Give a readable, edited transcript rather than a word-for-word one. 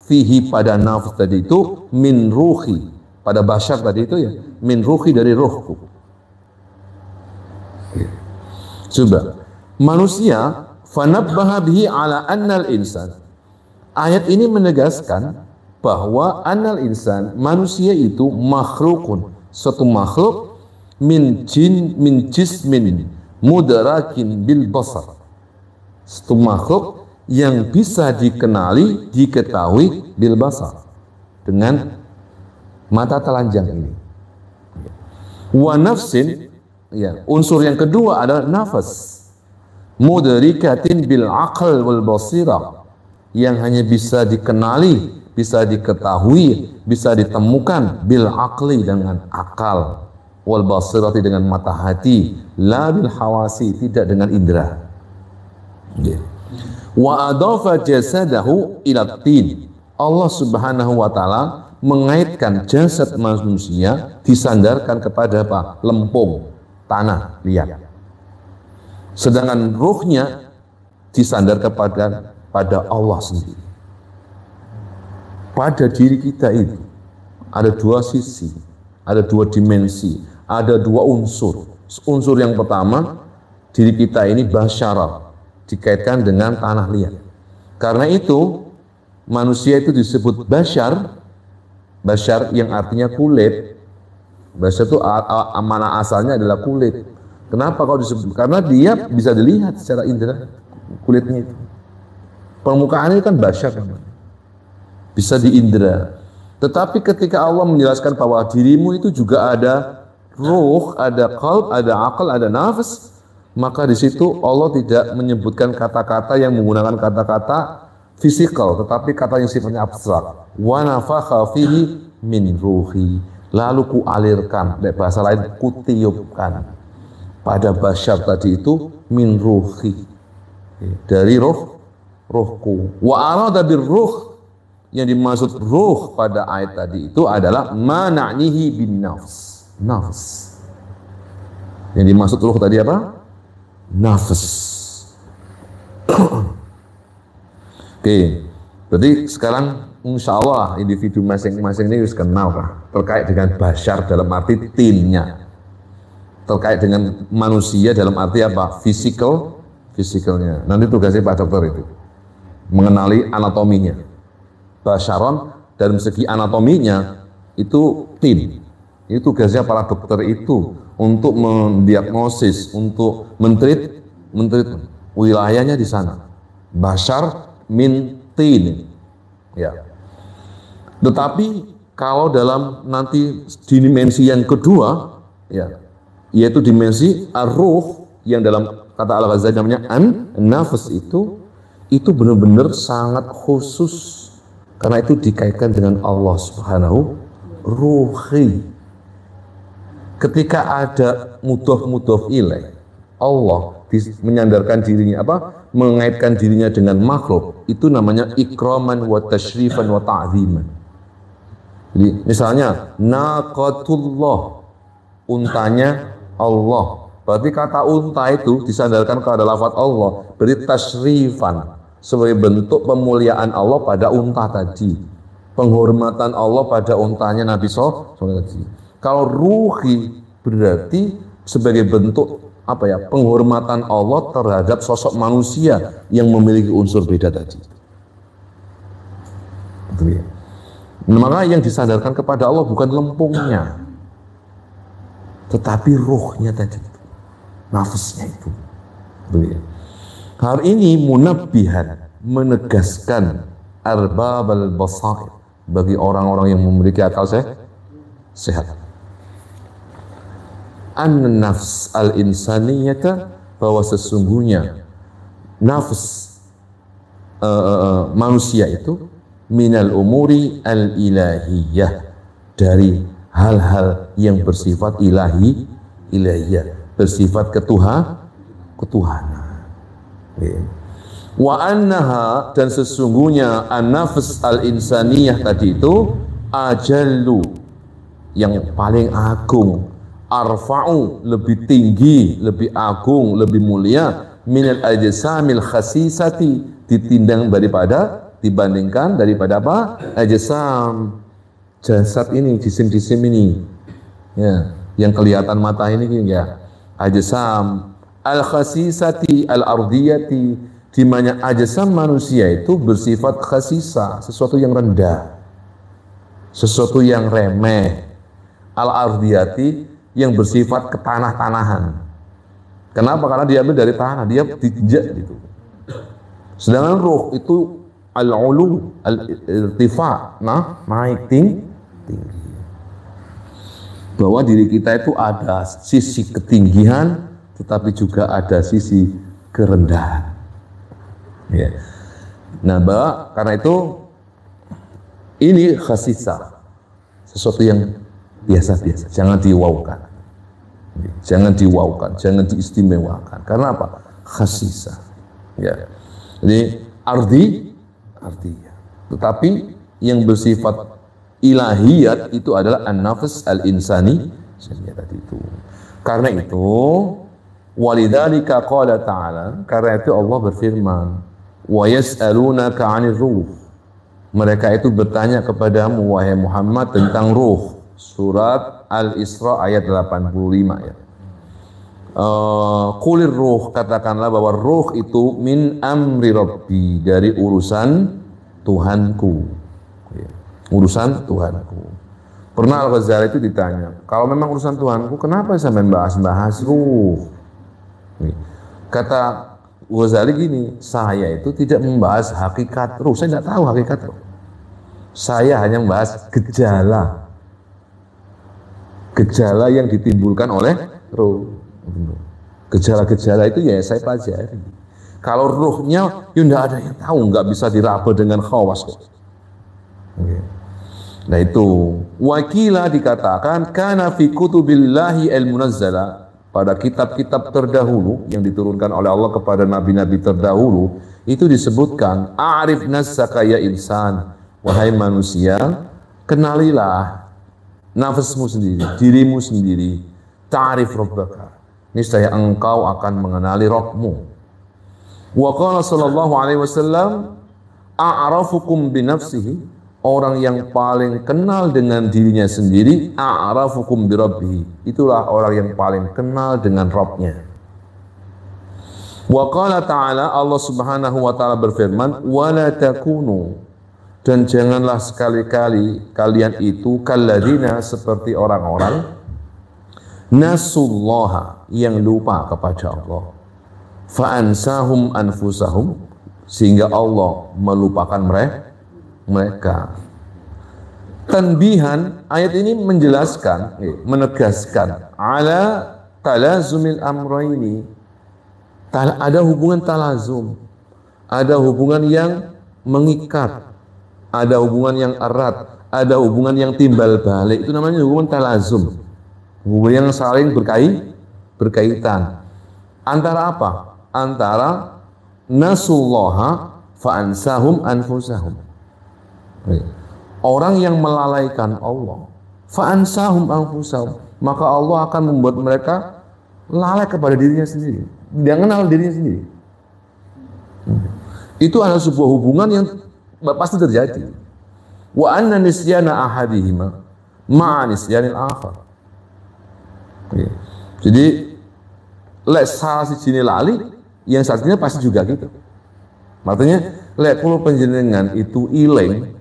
fihi pada nafs tadi itu min ruhi, pada basyar tadi itu ya, min ruhi dari ruhku. Coba manusia, fanabbaha bihi ala annal insan. Ayat ini menegaskan bahwa annal insan, manusia itu makhlukun, suatu makhluk min jismin mudarakin bil basar, suatu makhluk yang bisa dikenali, diketahui bil basar, dengan mata telanjang ini. Wa nafsin, ya, unsur yang kedua adalah nafas, mudarikatin bil aql wal basirah, yang hanya bisa dikenali, bisa diketahui, bisa ditemukan bil aqli, dengan akal, wal basirati, dengan mata hati, la bil hawasi, tidak dengan indera. Wa adafa jasadahu ila tin. Allah Subhanahu wa taala mengaitkan jasad manusia, disandarkan kepada apa? Lempung, tanah liat. Sedangkan ruhnya disandar pada Allah sendiri. Pada diri kita itu ada dua sisi, ada dua dimensi, ada dua unsur. Unsur yang pertama, diri kita ini basyara, dikaitkan dengan tanah liat. Karena itu manusia itu disebut basyar, basyar yang artinya kulit. Basyar itu mana asalnya adalah kulit. Kenapa kalau disebut? Karena dia bisa dilihat secara indera kulitnya itu. Permukaan ini kan basyar, bisa diindra. Tetapi ketika Allah menjelaskan bahwa dirimu itu juga ada ruh, ada qalb, ada akal, ada nafas, maka di situ Allah tidak menyebutkan kata-kata yang menggunakan kata-kata fisikal, tetapi kata yang sifatnya abstrak. Wa nafakha fihi min ruhi, lalu kualirkan, bahasa lain kutiupkan pada basyar tadi itu min ruhi, dari ruhku. Wa arada bir ruh, yang dimaksud ruh pada ayat tadi itu adalah mana'nihi bin nafs, nafs. Yang dimaksud ruh tadi apa? Nafs. Oke, berarti sekarang insya Allah individu masing-masing ini harus kenal terkait dengan basyar dalam arti tinnya, terkait dengan manusia dalam arti apa? Fisikalnya. Nanti tugasnya Pak Dokter itu mengenali anatominya. Basyaron dalam segi anatominya itu tin. Itu tugasnya para dokter itu untuk mendiagnosis, untuk mentreat wilayahnya di sana. Basyar min tin. Ya. Tetapi kalau dalam nanti dimensi yang kedua, ya, yaitu dimensi ar-ruh, yang dalam kata Al-Ghazali namanya an-nafs, itu benar-benar sangat khusus. Karena itu dikaitkan dengan Allah Subhanahu ruhi. Ketika ada mudhof ilaih, Allah menyandarkan dirinya mengaitkan dirinya dengan makhluk, itu namanya ikraman wa tasyrifan wa ta'ziman. Jadi misalnya naqatullah, untanya Allah. Berarti kata unta itu disandarkan kepada lafaz Allah, berarti tasyrifan, sebagai bentuk pemuliaan Allah pada unta tadi, penghormatan Allah pada untanya Nabi SAW tadi. Kalau ruhi berarti sebagai bentuk penghormatan Allah terhadap sosok manusia yang memiliki unsur beda tadi. Maka yang disandarkan kepada Allah bukan lempungnya, tetapi ruhnya tadi, nafasnya itu. Hal ini munabbihan, menegaskan arbabal basair, bagi orang-orang yang memiliki akal sehat. An-nafs al-insaniyata, bahwa sesungguhnya nafs manusia itu minal umuri al-ilahiyah, dari hal-hal yang bersifat ilahiyah, bersifat ketuhanan. Wa annaha, dan sesungguhnya an-nafs al-insaniyah tadi itu ajallu, yang paling agung, arfa'u, lebih tinggi, lebih agung, lebih mulia, minal ajsamil khasisati, ditindang daripada dibandingkan daripada apa? Ajsam, jasad ini, jisim-jisim ini. Ya, yang kelihatan mata ini ya. Ajsam al-khasisati al-ardiyati, di mana ajsam manusia itu bersifat khasisa, sesuatu yang rendah, sesuatu yang remeh. Al-ardiyati, yang bersifat ketanah-tanahan. Kenapa? Karena diambil dari tanah, dia diinjak gitu. Sedangkan ruh itu al-ulu, al-irtifa, naik tinggi. Bahwa diri kita itu ada sisi ketinggian, tetapi juga ada sisi kerendahan. Ya. Nah, karena itu ini khasisah, sesuatu yang biasa-biasa, jangan diwaukan, jangan diwaukan, jangan diistimewakan. Karena apa? Khasisah. Ya. Jadi ardi, tetapi yang bersifat ilahiyat itu adalah an-nafs al-insani tadi itu. Karena itu walidzalika qala ta'ala, karena itu Allah berfirman, wa yas'alunaka 'anir ruh, mereka itu bertanya kepadamu wahai Muhammad tentang ruh. Surat Al-Isra ayat 85 ya. Qulir ruh, katakanlah bahwa ruh itu min amri rabbi, dari urusan Tuhanku. Urusan Tuhanku. Pernah Al-Ghazali itu ditanya, kalau memang urusan Tuhanku, kenapa sampai bahas ruh? Kata Ghazali gini, saya itu tidak membahas hakikat ruh, saya tidak tahu hakikat ruh. Saya hanya membahas gejala yang ditimbulkan oleh ruh. Gejala-gejala itu ya saya pelajari. Kalau ruhnya, ya tidak ada yang tahu, nggak bisa diraba dengan khawas. Nah itu wakila dikatakan kana fi kutubillahi al-munazzala, pada kitab-kitab terdahulu yang diturunkan oleh Allah kepada nabi-nabi terdahulu itu disebutkan a'rif nafsaka ya insan, wahai manusia, kenalilah nafasmu sendiri, dirimu sendiri. Ta'rif rabbaka, niscaya engkau akan mengenali Rabbmu. Wa qala sallallahu alaihi wasallam a'rafukum bi nafsihi, orang yang paling kenal dengan dirinya sendiri, a'rafukum bi rabbih, itulah orang yang paling kenal dengan Rabbnya. Wa qala ta'ala, Allah Subhanahu wa taala berfirman, wa la takunu, dan janganlah sekali-kali kalian itu kalladzina, seperti orang-orang nasullaha, yang lupa kepada Allah, fa'ansahum anfusahum, sehingga Allah melupakan mereka. Tanbihan, ayat ini menjelaskan, menegaskan ala talazumil amrayni, ada hubungan talazum, ada hubungan yang mengikat, ada hubungan yang erat, ada hubungan yang timbal balik, itu namanya hubungan talazum, hubungan yang saling berkaitan. Antara apa? Antara nasullaha fa'ansahum anfusahum, orang yang melalaikan Allah, fa'ansahum anfusahum, maka Allah akan membuat mereka lalai kepada dirinya sendiri, dia kenal dirinya sendiri. Itu adalah sebuah hubungan yang pasti terjadi. Wa anna nisyana ahadihima ma'a nisyanil akhar. Jadi lek salah siji lali, yang satunya pasti juga gitu. Makanya lek kulo panjenengan itu iling,